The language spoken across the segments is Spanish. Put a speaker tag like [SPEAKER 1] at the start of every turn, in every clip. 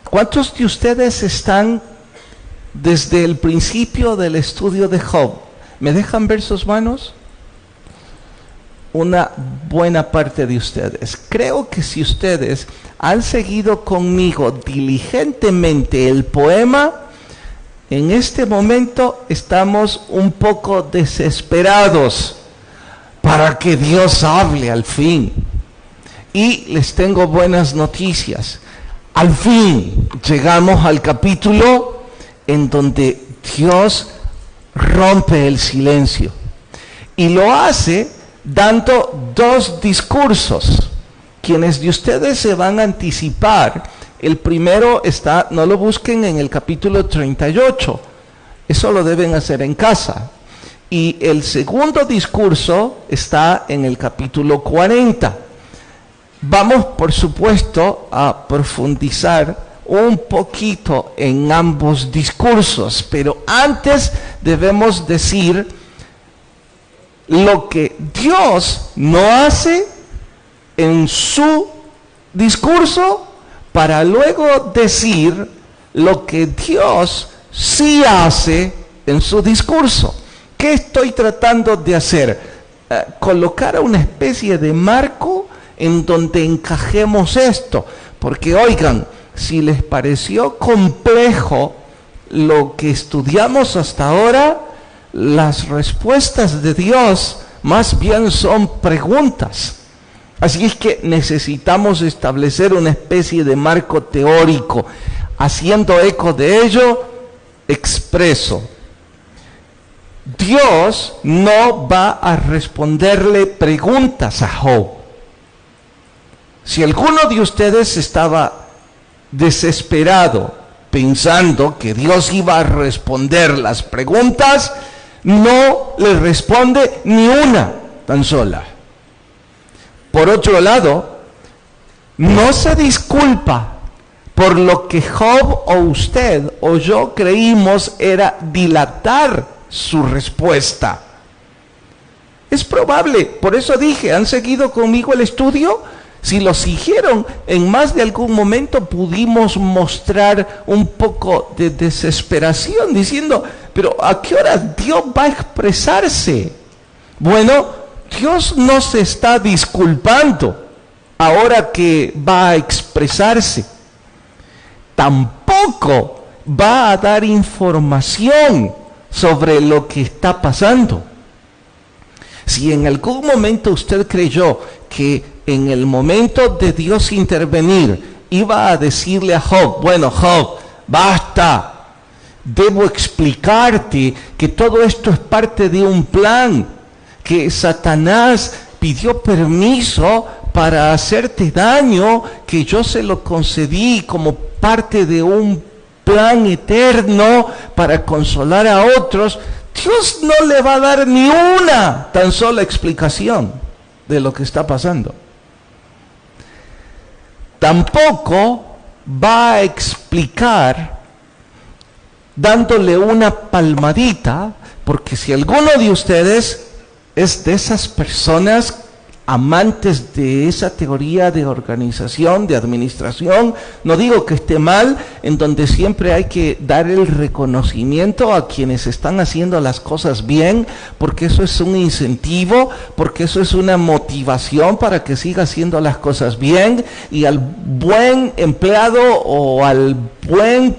[SPEAKER 1] ¿Cuántos de ustedes están desde el principio del estudio de Job? ¿Me dejan ver sus manos? Una buena parte de ustedes. Creo que si ustedes han seguido conmigo diligentemente el poema, en este momento estamos un poco desesperados para que Dios hable al fin. Y les tengo buenas noticias. Al fin llegamos al capítulo en donde Dios rompe el silencio. Y lo hace dando dos discursos. Quienes de ustedes se van a anticipar, el primero está, no lo busquen, en el capítulo 38. Eso lo deben hacer en casa. Y el segundo discurso está en el capítulo 40. Vamos, por supuesto, a profundizar un poquito en ambos discursos, pero antes debemos decir lo que Dios no hace en su discurso, para luego decir lo que Dios sí hace en su discurso. ¿Qué estoy tratando de hacer? Colocar una especie de marco en donde encajemos esto, porque oigan, si les pareció complejo lo que estudiamos hasta ahora, las respuestas de Dios más bien son preguntas. Así es que necesitamos establecer una especie de marco teórico. Haciendo eco de ello, expreso: Dios no va a responderle preguntas a Job. Si alguno de ustedes estaba desesperado pensando que Dios iba a responder las preguntas, no le responde ni una tan sola. Por otro lado, no se disculpa por lo que Job o usted o yo creímos era dilatar su respuesta. Es probable, por eso dije, ¿han seguido conmigo el estudio? Si lo siguieron, en más de algún momento pudimos mostrar un poco de desesperación, diciendo, pero ¿a qué hora Dios va a expresarse? Bueno, Dios no se está disculpando ahora que va a expresarse. Tampoco va a dar información sobre lo que está pasando. Si en algún momento usted creyó que en el momento de Dios intervenir iba a decirle a Job, bueno, Job, basta, debo explicarte que todo esto es parte de un plan, que Satanás pidió permiso para hacerte daño, que yo se lo concedí como parte de un plan eterno para consolar a otros. Dios no le va a dar ni una tan sola explicación de lo que está pasando. Tampoco va a explicar dándole una palmadita, porque si alguno de ustedes es de esas personas amantes de esa teoría de organización, de administración, no digo que esté mal, en donde siempre hay que dar el reconocimiento a quienes están haciendo las cosas bien, porque eso es un incentivo, porque eso es una motivación para que siga haciendo las cosas bien, y al buen empleado o al buen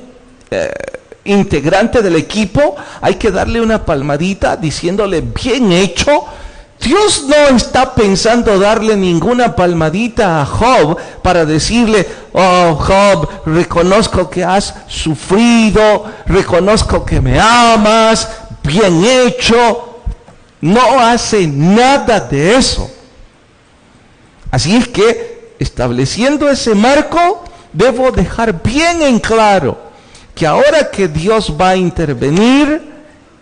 [SPEAKER 1] integrante del equipo hay que darle una palmadita diciéndole bien hecho. Dios no está pensando darle ninguna palmadita a Job para decirle, oh Job, reconozco que has sufrido, reconozco que me amas, bien hecho. No hace nada de eso. Así es que, estableciendo ese marco, debo dejar bien en claro que ahora que Dios va a intervenir,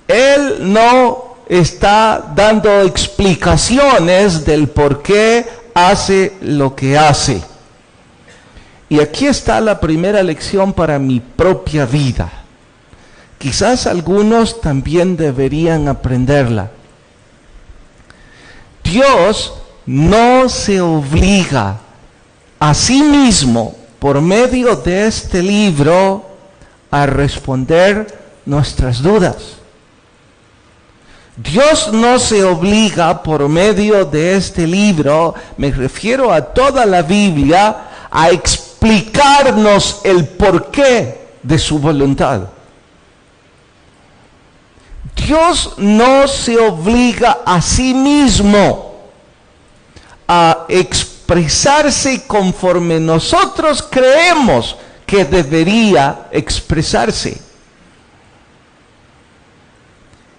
[SPEAKER 1] Él no está dando explicaciones del por qué hace lo que hace. Y aquí está la primera lección para mi propia vida. Quizás algunos también deberían aprenderla. Dios no se obliga a sí mismo por medio de este libro a responder nuestras dudas. Dios no se obliga por medio de este libro, me refiero a toda la Biblia, a explicarnos el porqué de su voluntad. Dios no se obliga a sí mismo a expresarse conforme nosotros creemos que debería expresarse.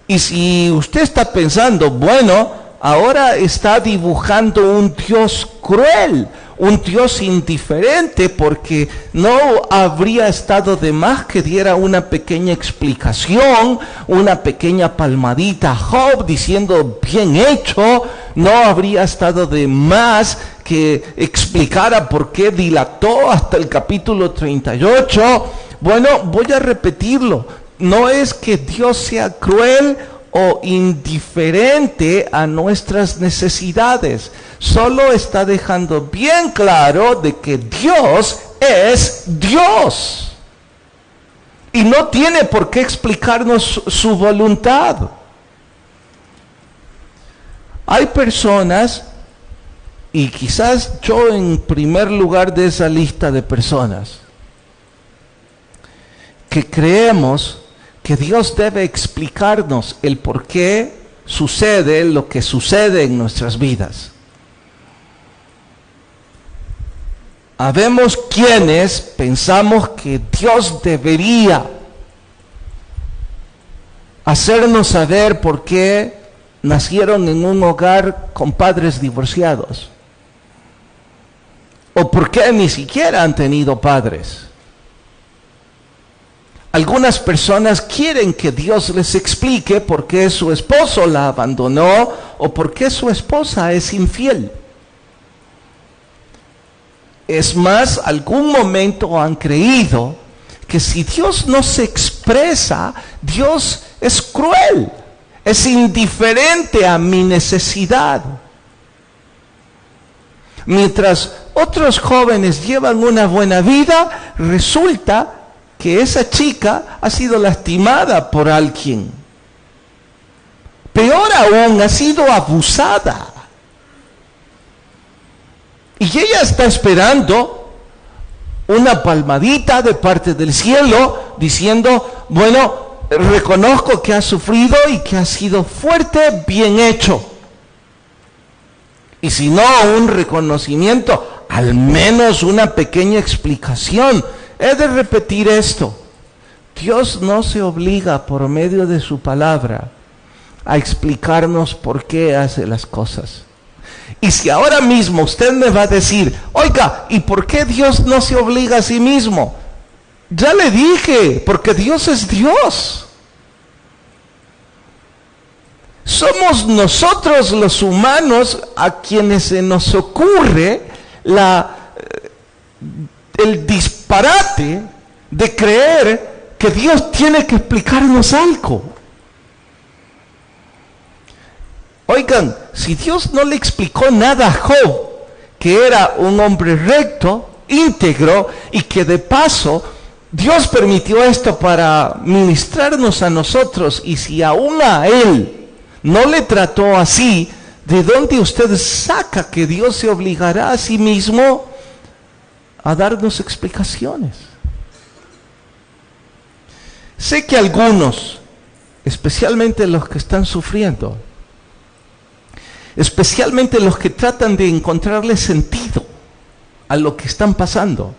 [SPEAKER 1] Y si usted está pensando, bueno, ahora está dibujando un Dios cruel, un Dios indiferente, porque no habría estado de más que diera una pequeña explicación, una pequeña palmadita a Job diciendo bien hecho, no habría estado de más que explicara por qué dilató hasta el capítulo 38. Bueno, voy a repetirlo. No es que Dios sea cruel o indiferente a nuestras necesidades. Solo está dejando bien claro de que Dios es Dios. Y no tiene por qué explicarnos su voluntad. Hay personas, y quizás yo en primer lugar de esa lista de personas, que creemos que Dios debe explicarnos el por qué sucede lo que sucede en nuestras vidas. Habemos quienes pensamos que Dios debería hacernos saber por qué nacieron en un hogar con padres divorciados, o por qué ni siquiera han tenido padres. Algunas personas quieren que Dios les explique por qué su esposo la abandonó o por qué su esposa es infiel. Es más, algún momento han creído que si Dios no se expresa, Dios es cruel, es indiferente a mi necesidad. Mientras otros jóvenes llevan una buena vida, resulta que esa chica ha sido lastimada por alguien. Peor aún, ha sido abusada. Y ella está esperando una palmadita de parte del cielo, diciendo, bueno, reconozco que has sufrido y que has sido fuerte, bien hecho. Y si no un reconocimiento, al menos una pequeña explicación. He de repetir esto. Dios no se obliga por medio de su palabra a explicarnos por qué hace las cosas. Y si ahora mismo usted me va a decir, oiga, ¿y por qué Dios no se obliga a sí mismo? Ya le dije, porque Dios es Dios. Somos nosotros los humanos a quienes se nos ocurre el disparate de creer que Dios tiene que explicarnos algo. Oigan, si Dios no le explicó nada a Job, que era un hombre recto, íntegro, y que de paso Dios permitió esto para ministrarnos a nosotros, y si aún a él no le trató así, ¿de dónde usted saca que Dios se obligará a sí mismo a darnos explicaciones? Sé que algunos, especialmente los que están sufriendo, especialmente los que tratan de encontrarle sentido a lo que están pasando,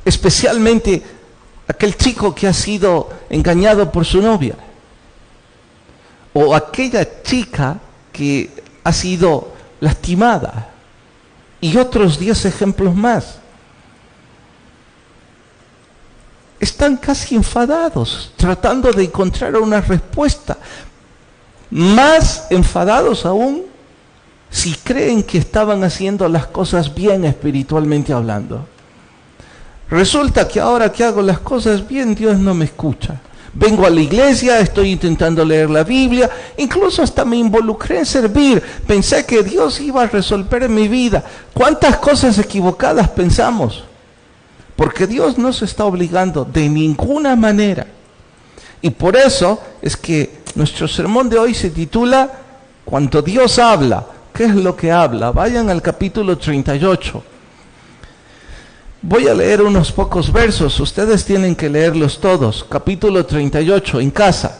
[SPEAKER 1] especialmente aquel chico que ha sido engañado por su novia, o aquella chica que ha sido lastimada, y otros 10 ejemplos más. Están casi enfadados, tratando de encontrar una respuesta. Más enfadados aún si creen que estaban haciendo las cosas bien espiritualmente hablando. Resulta que ahora que hago las cosas bien, Dios no me escucha. Vengo a la iglesia, estoy intentando leer la Biblia, incluso hasta me involucré en servir. Pensé que Dios iba a resolver mi vida. ¿Cuántas cosas equivocadas pensamos? Porque Dios no se está obligando de ninguna manera. Y por eso es que nuestro sermón de hoy se titula Cuando Dios habla. ¿Qué es lo que habla? Vayan al capítulo 38. Voy a leer unos pocos versos, ustedes tienen que leerlos todos. Capítulo 38, en casa.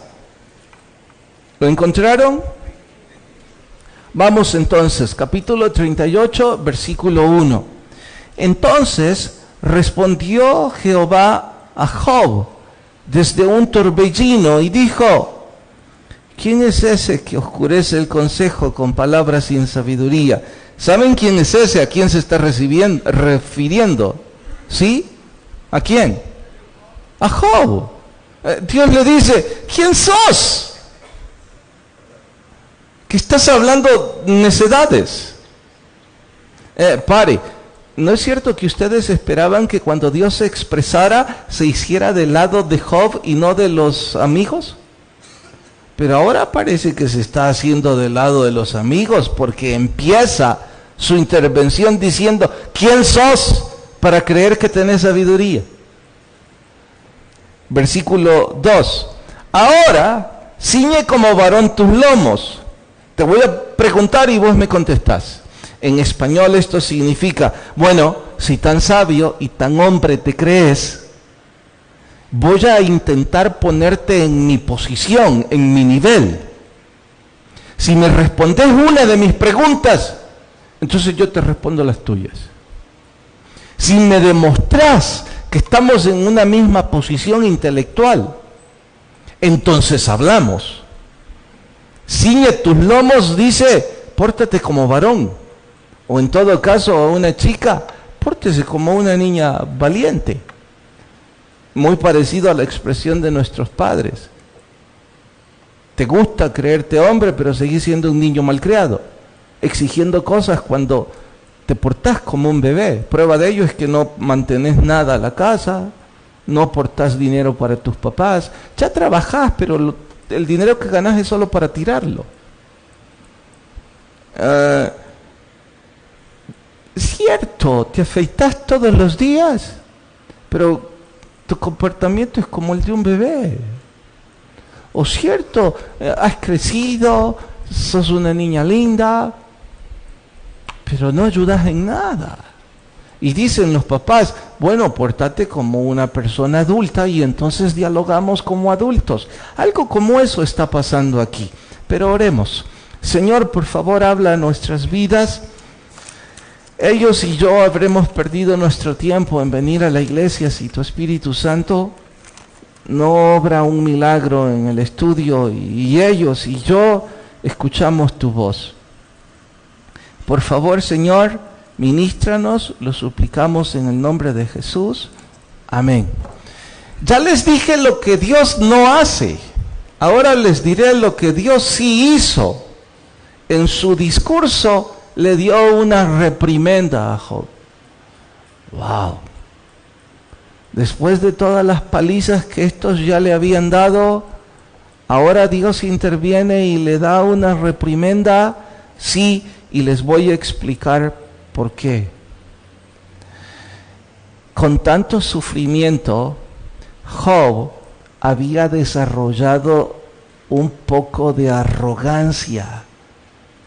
[SPEAKER 1] ¿Lo encontraron? Vamos entonces, capítulo 38, versículo 1. Entonces respondió Jehová a Job desde un torbellino y dijo: ¿quién es ese que oscurece el consejo con palabras sin sabiduría? ¿Saben quién es ese? ¿A quién se está refiriendo? ¿Sí? ¿A quién? A Job. Dios le dice: ¿quién sos? Que estás hablando necedades. Pare, ¿no es cierto que ustedes esperaban que cuando Dios se expresara se hiciera del lado de Job y no de los amigos? Pero ahora parece que se está haciendo del lado de los amigos, porque empieza su intervención diciendo: ¿quién sos para creer que tenés sabiduría? Versículo 2. Ahora ciñe como varón tus lomos. Te voy a preguntar y vos me contestás. En español esto significa: bueno, si tan sabio y tan hombre te crees, voy a intentar ponerte en mi posición, en mi nivel. Si me respondes una de mis preguntas, entonces yo te respondo las tuyas. Si me demostrás que estamos en una misma posición intelectual, entonces hablamos. Ciñe tus lomos, dice, pórtate como varón. O en todo caso, a una chica, pórtese como una niña valiente. Muy parecido a la expresión de nuestros padres. Te gusta creerte hombre, pero seguís siendo un niño malcriado, exigiendo cosas cuando te portás como un bebé. Prueba de ello es que no mantenés nada a la casa, no aportás dinero para tus papás, ya trabajás, pero el dinero que ganás es solo para tirarlo. Cierto, te afeitas todos los días, pero tu comportamiento es como el de un bebé. O cierto, has crecido, sos una niña linda, pero no ayudas en nada. Y dicen los papás: bueno, pórtate como una persona adulta y entonces dialogamos como adultos. Algo como eso está pasando aquí. Pero oremos. Señor, por favor, habla a nuestras vidas. Ellos y yo habremos perdido nuestro tiempo en venir a la iglesia si tu Espíritu Santo no obra un milagro en el estudio, y ellos y yo escuchamos tu voz. Por favor, Señor, ministranos, lo suplicamos en el nombre de Jesús. Amén. Ya les dije lo que Dios no hace. Ahora les diré lo que Dios sí hizo. En su discurso le dio una reprimenda a Job. Wow. Después de todas las palizas que estos ya le habían dado, ahora Dios interviene y le da una reprimenda. Sí, y les voy a explicar por qué. Con tanto sufrimiento, Job había desarrollado un poco de arrogancia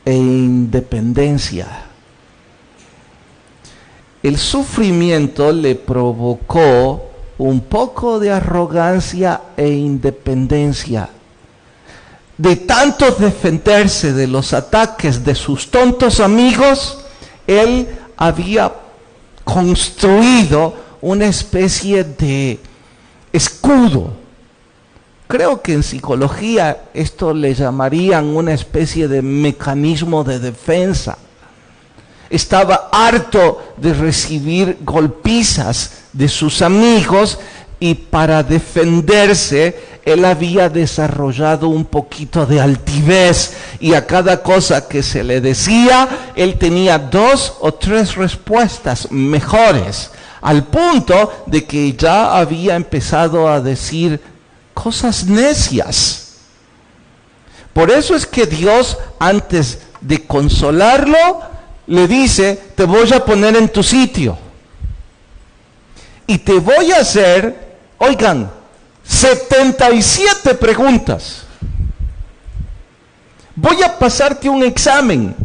[SPEAKER 1] e independencia. El sufrimiento le provocó un poco de arrogancia e independencia. De tanto defenderse de los ataques de sus tontos amigos, él había construido una especie de escudo. Creo que en psicología esto le llamarían una especie de mecanismo de defensa. Estaba harto de recibir golpizas de sus amigos y para defenderse él había desarrollado un poquito de altivez, y a cada cosa que se le decía él tenía 2 o 3 respuestas mejores, al punto de que ya había empezado a decir cosas necias. Por eso es que Dios, antes de consolarlo, le dice, te voy a poner en tu sitio. Y te voy a hacer, oigan, 77 preguntas. Voy a pasarte un examen.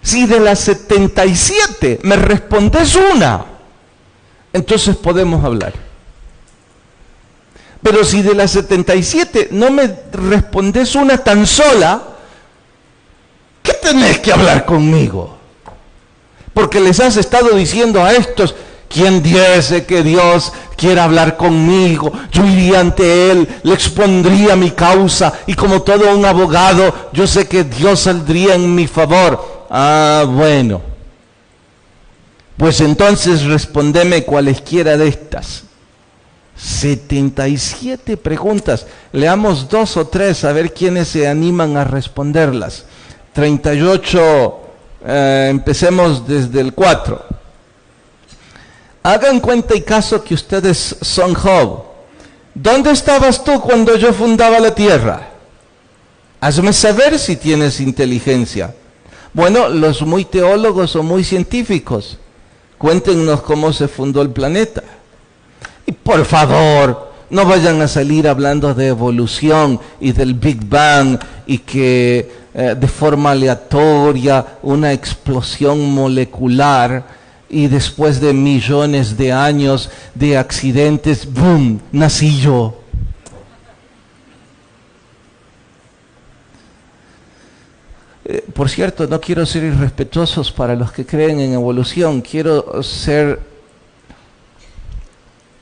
[SPEAKER 1] Si de las 77 me respondes una, entonces podemos hablar. Pero si de las 77 no me respondes una tan sola, ¿qué tenés que hablar conmigo? Porque les has estado diciendo a estos, ¿quién diese que Dios quiera hablar conmigo? Yo iría ante Él, le expondría mi causa, y como todo un abogado, yo sé que Dios saldría en mi favor. Ah, bueno. Pues entonces respondeme cualesquiera de estas. 77 preguntas. Leamos 2 o 3 a ver quiénes se animan a responderlas. 38, empecemos desde el 4. Hagan cuenta y caso que ustedes son Job. ¿Dónde estabas tú cuando yo fundaba la tierra? Hazme saber si tienes inteligencia. Bueno, los muy teólogos o muy científicos, cuéntenos cómo se fundó el planeta. Y por favor, no vayan a salir hablando de evolución y del Big Bang y que de forma aleatoria una explosión molecular y después de millones de años de accidentes, ¡boom!, nací yo. Por cierto, no quiero ser irrespetuosos para los que creen en evolución, quiero ser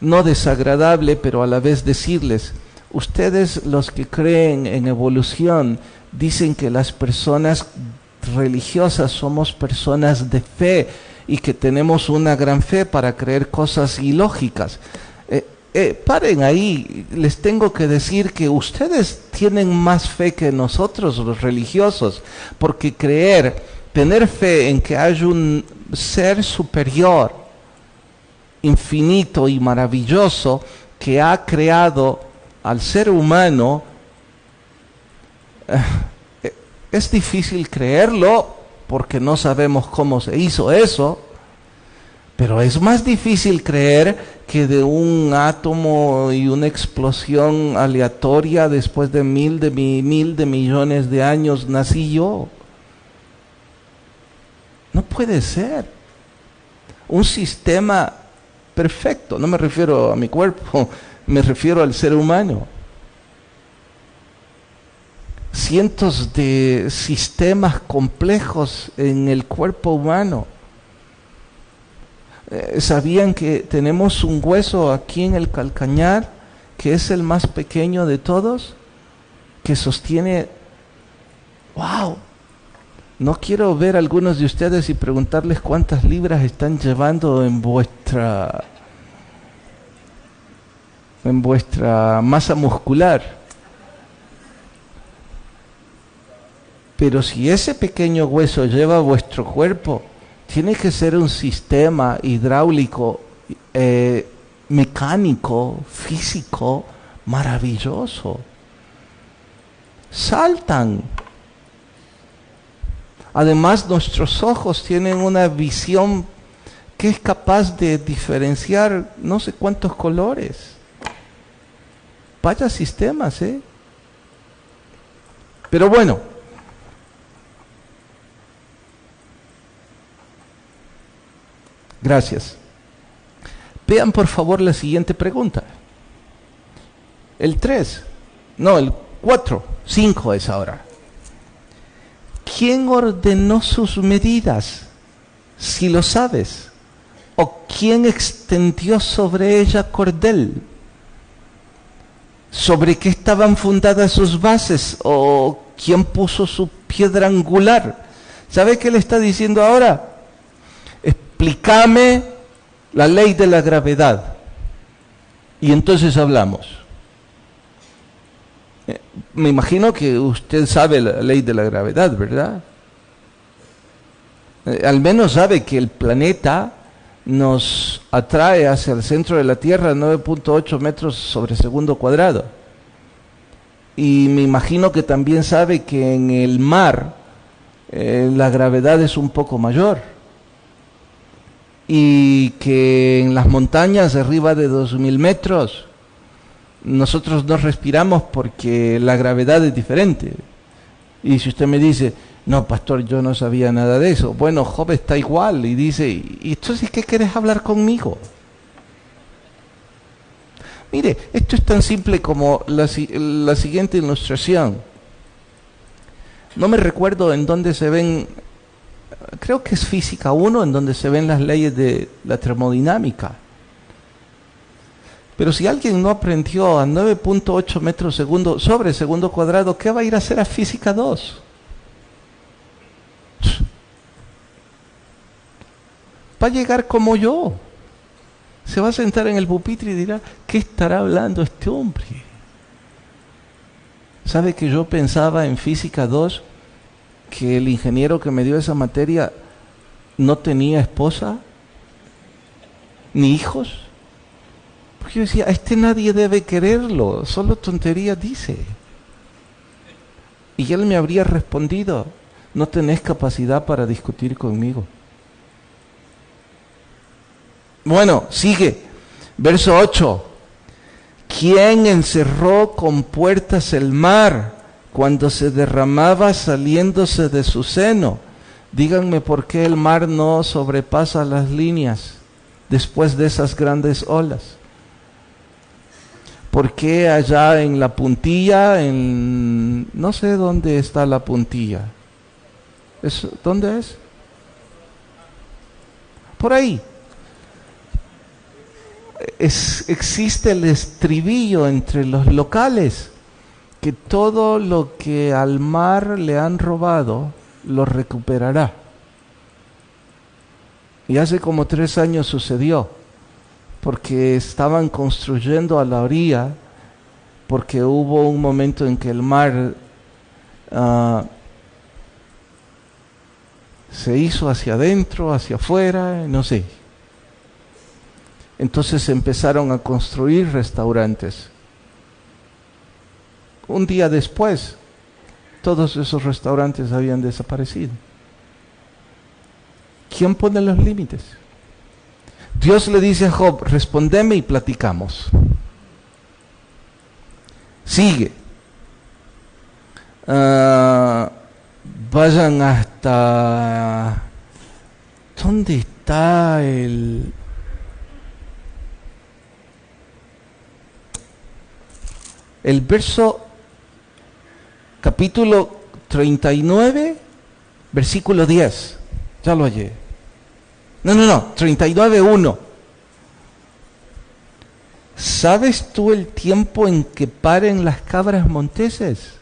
[SPEAKER 1] no desagradable, pero a la vez decirles, ustedes los que creen en evolución dicen que las personas religiosas somos personas de fe y que tenemos una gran fe para creer cosas ilógicas. Paren ahí, les tengo que decir que ustedes tienen más fe que nosotros los religiosos, porque tener fe en que hay un ser superior, infinito y maravilloso, que ha creado al ser humano, es difícil creerlo, porque no sabemos cómo se hizo eso, pero es más difícil creer que de un átomo y una explosión aleatoria después de mil de millones de años nací yo. No puede ser. Un sistema perfecto, no me refiero a mi cuerpo, me refiero al ser humano. Cientos de sistemas complejos en el cuerpo humano. ¿Sabían que tenemos un hueso aquí en el calcañar, que es el más pequeño de todos, que sostiene... ¡Wow! No quiero ver a algunos de ustedes y preguntarles cuántas libras están llevando en vuestra masa muscular. Pero si ese pequeño hueso lleva vuestro cuerpo, tiene que ser un sistema hidráulico, mecánico, físico, maravilloso. Saltan. Además, nuestros ojos tienen una visión que es capaz de diferenciar no sé cuántos colores. Vaya sistemas, ¿eh? Pero bueno. Gracias. Vean por favor la siguiente pregunta. El 5 es ahora. ¿Quién ordenó sus medidas? Si lo sabes. ¿O quién extendió sobre ella cordel? ¿Sobre qué estaban fundadas sus bases? ¿O quién puso su piedra angular? ¿Sabe qué le está diciendo ahora? Explícame la ley de la gravedad. Y entonces hablamos. Me imagino que usted sabe la ley de la gravedad, ¿verdad? Al menos sabe que el planeta nos atrae hacia el centro de la Tierra a 9.8 metros sobre segundo cuadrado. Y me imagino que también sabe que en el mar la gravedad es un poco mayor. Y que en las montañas arriba de 2000 metros nosotros no respiramos porque la gravedad es diferente. Y si usted me dice, no, pastor, yo no sabía nada de eso. Bueno, Job está igual y dice, ¿y entonces qué quieres hablar conmigo? Mire, esto es tan simple como la siguiente ilustración. No me recuerdo en dónde se ven, creo que es física 1, en donde se ven las leyes de la termodinámica. Pero si alguien no aprendió a 9.8 metros sobre segundo cuadrado, ¿qué va a ir a hacer a física 2? Va a llegar como yo. Se va a sentar en el pupitre y dirá, ¿qué estará hablando este hombre? ¿Sabe que yo pensaba en física 2 que el ingeniero que me dio esa materia no tenía esposa ni hijos? Porque yo decía, a este nadie debe quererlo, solo tonterías dice. Y él me habría respondido, no tenés capacidad para discutir conmigo. Bueno, sigue, verso 8. ¿Quién encerró con puertas el mar cuando se derramaba saliéndose de su seno? Díganme por qué el mar no sobrepasa las líneas después de esas grandes olas. ¿Por qué allá en la puntilla, no sé dónde está la puntilla? ¿Dónde es? Por ahí. Existe el estribillo entre los locales, que todo lo que al mar le han robado, lo recuperará. Y hace como 3 años sucedió, porque estaban construyendo a la orilla, porque hubo un momento en que el mar se hizo hacia adentro, hacia afuera, no sé. Entonces empezaron a construir restaurantes. Un día después, todos esos restaurantes habían desaparecido. ¿Quién pone los límites? Dios le dice a Job, respóndeme y platicamos. Sigue. Vayan hasta... ¿Dónde está el verso, capítulo 39, versículo 10? Ya lo hallé. No, 39:1. ¿Sabes tú el tiempo en que paren las cabras monteses?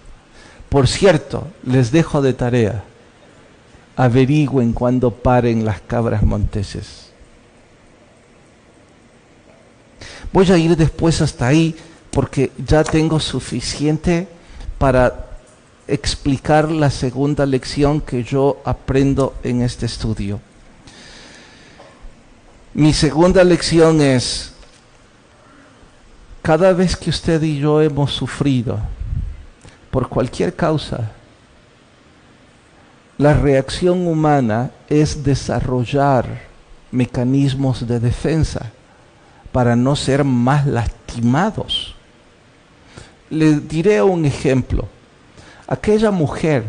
[SPEAKER 1] Por cierto, les dejo de tarea. Averigüen cuándo paren las cabras monteses. Voy a ir después hasta ahí porque ya tengo suficiente para explicar la segunda lección que yo aprendo en este estudio. Mi segunda lección es, cada vez que usted y yo hemos sufrido por cualquier causa, la reacción humana es desarrollar mecanismos de defensa para no ser más lastimados. Le diré un ejemplo. Aquella mujer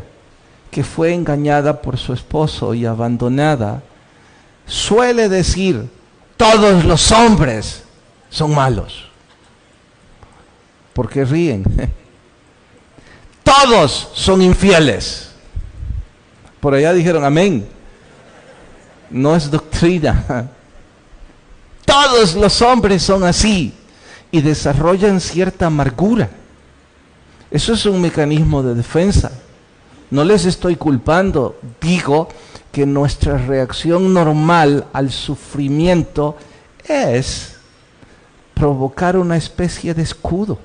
[SPEAKER 1] que fue engañada por su esposo y abandonada, suele decir, todos los hombres son malos. ¿Por qué ríen? Todos son infieles. Por allá dijeron amén. No es doctrina. Todos los hombres son así y desarrollan cierta amargura. Eso es un mecanismo de defensa. No les estoy culpando, digo que nuestra reacción normal al sufrimiento es provocar una especie de escudo.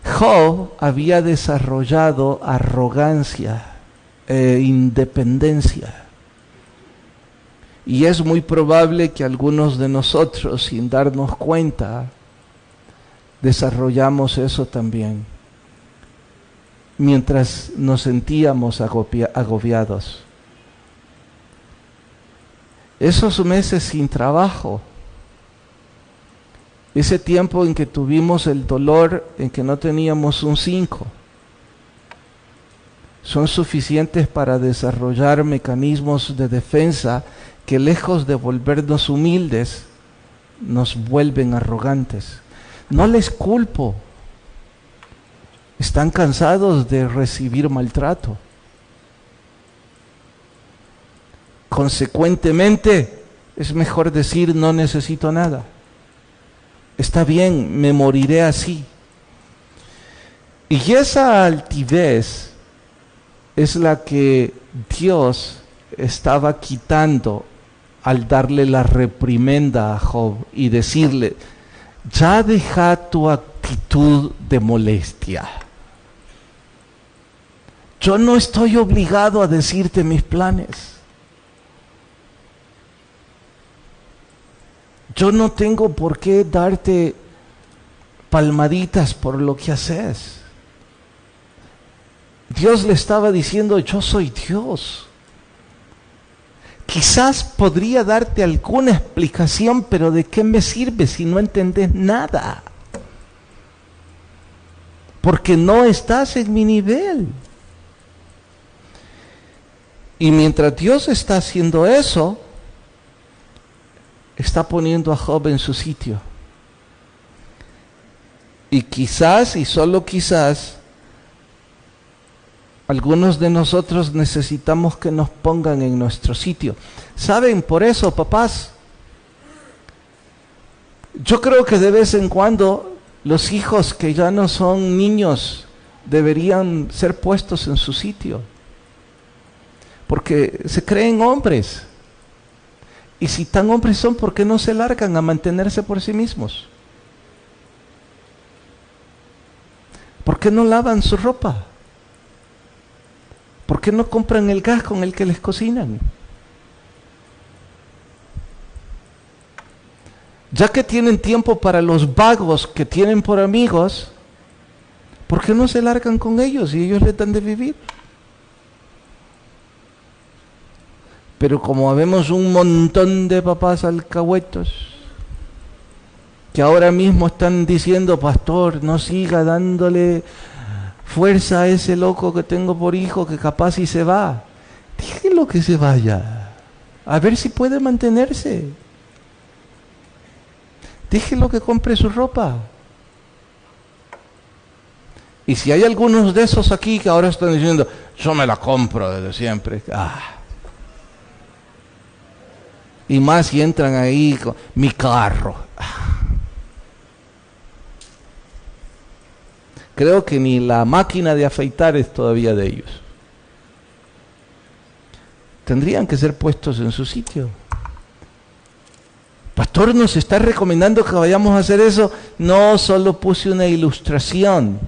[SPEAKER 1] Job había desarrollado arrogancia e independencia. Y es muy probable que algunos de nosotros, sin darnos cuenta, desarrollamos eso también, mientras nos sentíamos agobiados. Esos meses sin trabajo, ese tiempo en que tuvimos el dolor, en que no teníamos un 5, son suficientes para desarrollar mecanismos de defensa que, lejos de volvernos humildes, nos vuelven arrogantes. No les culpo. Están cansados de recibir maltrato. Consecuentemente, es mejor decir: no necesito nada. Está bien, me moriré así. Y esa altivez es la que Dios estaba quitando al darle la reprimenda a Job y decirle: ya deja tu actitud de molestia. Yo no estoy obligado a decirte mis planes. Yo no tengo por qué darte palmaditas por lo que haces. Dios le estaba diciendo: yo soy Dios. Quizás podría darte alguna explicación, pero ¿de qué me sirve si no entendés nada? Porque no estás en mi nivel. Y mientras Dios está haciendo eso, está poniendo a Job en su sitio. Y quizás, y solo quizás, algunos de nosotros necesitamos que nos pongan en nuestro sitio. ¿Saben? Por eso, papás, yo creo que de vez en cuando los hijos que ya no son niños deberían ser puestos en su sitio. Porque se creen hombres. Y si tan hombres son, ¿por qué no se largan a mantenerse por sí mismos? ¿Por qué no lavan su ropa? ¿Por qué no compran el gas con el que les cocinan? Ya que tienen tiempo para los vagos que tienen por amigos, ¿por qué no se largan con ellos y ellos les dan de vivir? Pero como vemos un montón de papás alcahuetos que ahora mismo están diciendo: pastor, no siga dándole fuerza a ese loco que tengo por hijo, que capaz y se va. Déjelo que se vaya, a ver si puede mantenerse. Déjelo que compre su ropa. Y si hay algunos de esos aquí que ahora están diciendo: yo me la compro desde siempre. Y más si entran ahí con mi carro. Creo que ni la máquina de afeitar es todavía de ellos. Tendrían que ser puestos en su sitio. Pastor, ¿nos está recomendando que vayamos a hacer eso? No, solo puse una ilustración.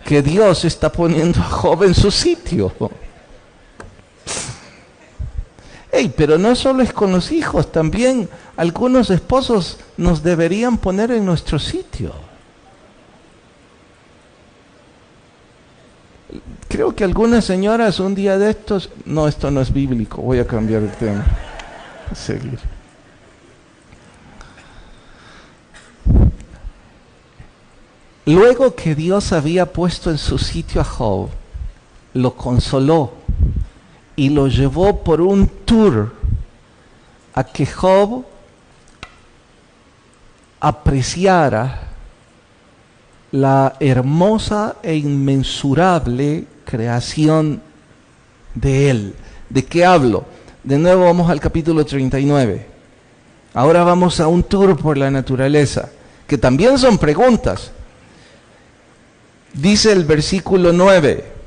[SPEAKER 1] Que Dios está poniendo a Job en su sitio. Pero no solo es con los hijos, también algunos esposos nos deberían poner en nuestro sitio. Creo que algunas señoras un día de estos... No, esto no es bíblico, voy a cambiar el tema. Seguir. Luego que Dios había puesto en su sitio a Job, lo consoló y lo llevó por un tour a que Job apreciara la hermosa e inmensurable creación de él. ¿De qué hablo? De nuevo vamos al capítulo 39. Ahora vamos a un tour por la naturaleza, que también son preguntas. Dice el versículo 9: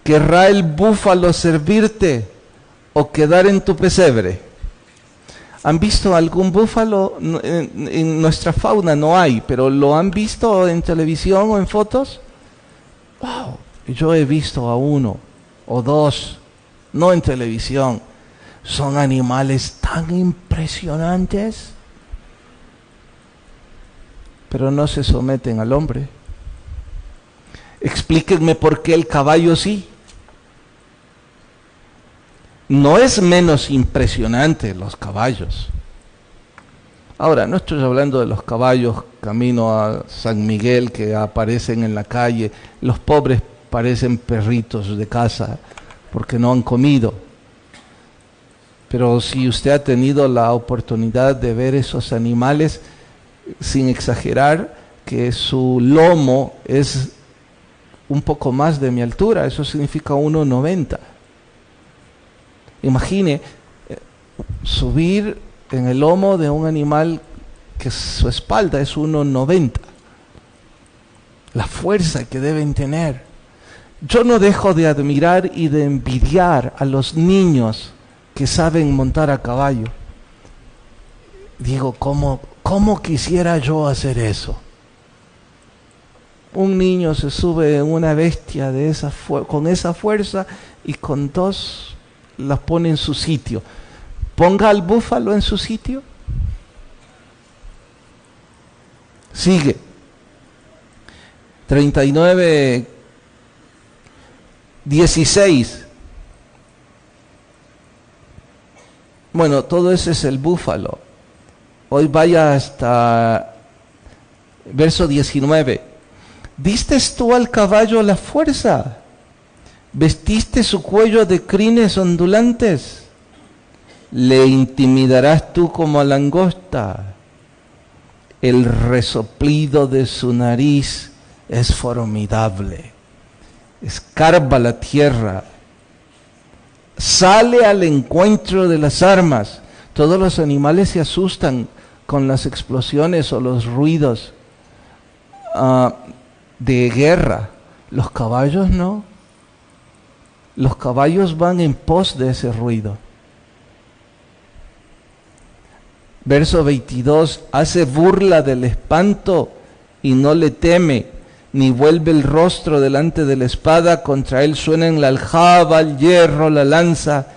[SPEAKER 1] ¿querrá el búfalo servirte o quedar en tu pesebre? ¿Han visto algún búfalo? En nuestra fauna no hay, pero ¿lo han visto en televisión o en fotos? ¡Wow! Yo he visto a uno o dos, no en televisión. Son animales tan impresionantes, pero no se someten al hombre. Explíquenme por qué el caballo sí. No es menos impresionante los caballos. Ahora, no estoy hablando de los caballos camino a San Miguel que aparecen en la calle. Los pobres parecen perritos de casa porque no han comido. Pero si usted ha tenido la oportunidad de ver esos animales, sin exagerar, que su lomo es un poco más de mi altura, eso significa 1,90. Imagine subir en el lomo de un animal que su espalda es 1,90. La fuerza que deben tener. Yo no dejo de admirar y de envidiar a los niños que saben montar a caballo. Digo, ¿cómo quisiera yo hacer eso? Un niño se sube en una bestia de con esa fuerza y con dos las pone en su sitio. Ponga al búfalo en su sitio. Sigue. 39:16. Bueno, todo ese es el búfalo. Hoy vaya hasta verso 19. ¿Diste tú al caballo la fuerza? ¿Vestiste su cuello de crines ondulantes? ¿Le intimidarás tú como a langosta? El resoplido de su nariz es formidable. Escarba la tierra. Sale al encuentro de las armas. Todos los animales se asustan con las explosiones o los ruidos de guerra. Los caballos no. Los caballos van en pos de ese ruido. Verso 22, hace burla del espanto y no le teme, ni vuelve el rostro delante de la espada, contra él suenan la aljaba, el hierro, la lanza.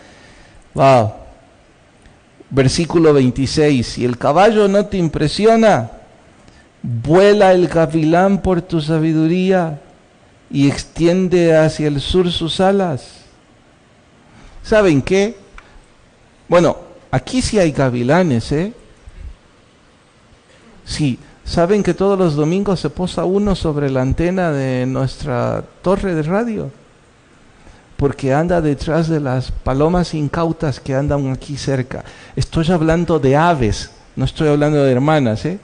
[SPEAKER 1] Wow. Versículo 26, si el caballo no te impresiona, vuela el gavilán por tu sabiduría y extiende hacia el sur sus alas. ¿Saben qué? Bueno, aquí sí hay gavilanes, ¿eh? Sí, ¿saben que todos los domingos se posa uno sobre la antena de nuestra torre de radio? Porque anda detrás de las palomas incautas que andan aquí cerca. Estoy hablando de aves, no estoy hablando de hermanas, ¿eh?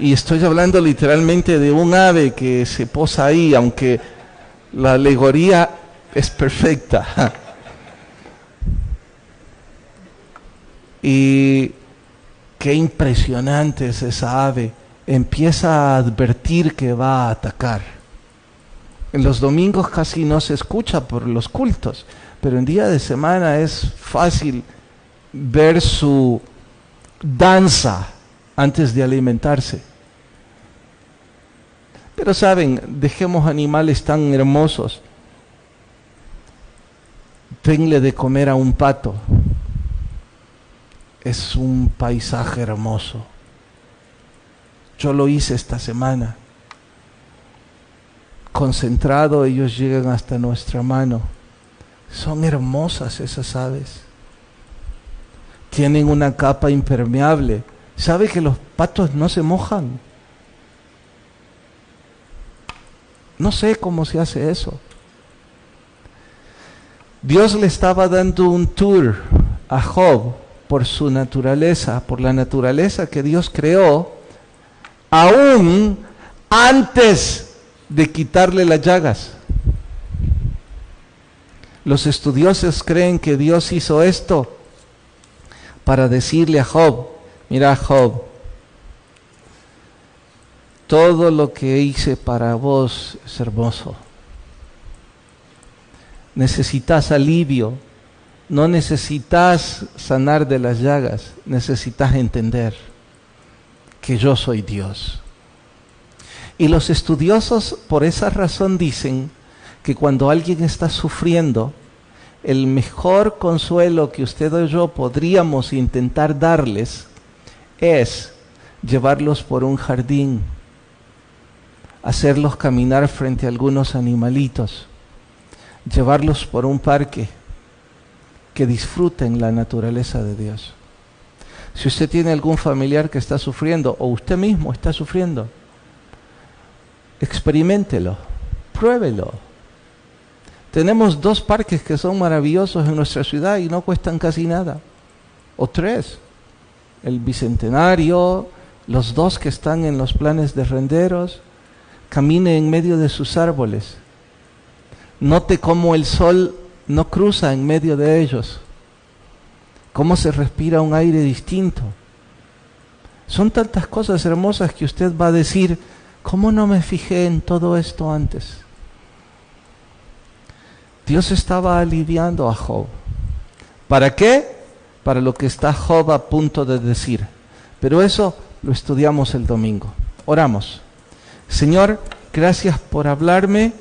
[SPEAKER 1] Y estoy hablando literalmente de un ave que se posa ahí, aunque la alegoría es perfecta. Y qué impresionante es esa ave. Empieza a advertir que va a atacar. En los domingos casi no se escucha por los cultos, pero en día de semana es fácil ver su danza antes de alimentarse. Pero saben, dejemos animales tan hermosos. Denle de comer a un pato. Es un paisaje hermoso. Yo lo hice esta semana. Concentrado, ellos llegan hasta nuestra mano. Son hermosas esas aves. Tienen una capa impermeable. ¿Sabe que los patos no se mojan? No sé cómo se hace eso. Dios le estaba dando un tour a Job por su naturaleza, por la naturaleza que Dios creó, aún antes de quitarle las llagas. Los estudiosos creen que Dios hizo esto para decirle a Job, mira Job, todo lo que hice para vos es hermoso. Necesitas alivio, no necesitas sanar de las llagas, necesitas entender que yo soy Dios. Y los estudiosos por esa razón dicen que cuando alguien está sufriendo, el mejor consuelo que usted o yo podríamos intentar darles es llevarlos por un jardín, hacerlos caminar frente a algunos animalitos, llevarlos por un parque, que disfruten la naturaleza de Dios. Si usted tiene algún familiar que está sufriendo, o usted mismo está sufriendo, experiméntelo, pruébelo. Tenemos 2 parques que son maravillosos en nuestra ciudad y no cuestan casi nada, o 3, el Bicentenario, los 2 que están en los planes de Renderos. Camine en medio de sus árboles, note cómo el sol no cruza en medio de ellos, cómo se respira un aire distinto. Son tantas cosas hermosas que usted va a decir, ¿cómo no me fijé en todo esto antes? Dios estaba aliviando a Job. ¿Para qué? Para lo que está Job a punto de decir. Pero eso lo estudiamos el domingo. Oramos. Señor, gracias por hablarme